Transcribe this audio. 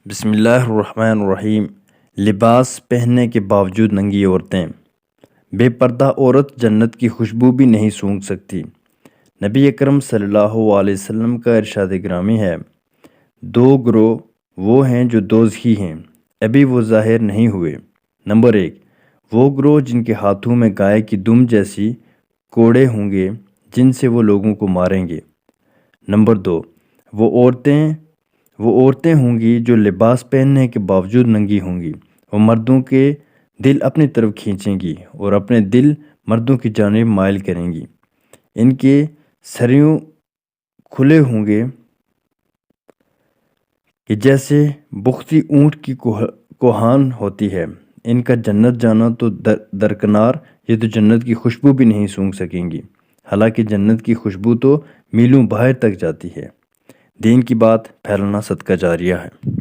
بسم اللہ الرحمن الرحیم۔ لباس پہننے کے باوجود ننگی عورتیں۔ بے پردہ عورت جنت کی خوشبو بھی نہیں سونگھ سکتی۔ نبی اکرم صلی اللہ علیہ وسلم کا ارشاد گرامی ہے، دو گروہ وہ ہیں جو دوزخی ہیں، ابھی وہ ظاہر نہیں ہوئے۔ نمبر 1، وہ گروہ جن کے ہاتھوں میں گائے کی دم جیسی کوڑے ہوں گے جن سے وہ لوگوں کو ماریں گے۔ نمبر 2، وہ عورتیں ہوں گی جو لباس پہننے کے باوجود ننگی ہوں گی۔ وہ مردوں کے دل اپنی طرف کھینچیں گی اور اپنے دل مردوں کی جانب مائل کریں گی۔ ان کے سریوں کھلے ہوں گے کہ جیسے بختی اونٹ کی کوہان ہوتی ہے۔ ان کا جنت جانا تو درکنار، یہ تو جنت کی خوشبو بھی نہیں سونگھ سکیں گی، حالانکہ جنت کی خوشبو تو میلوں باہر تک جاتی ہے۔ دین کی بات پھیلانا صدقہ جاریہ ہے۔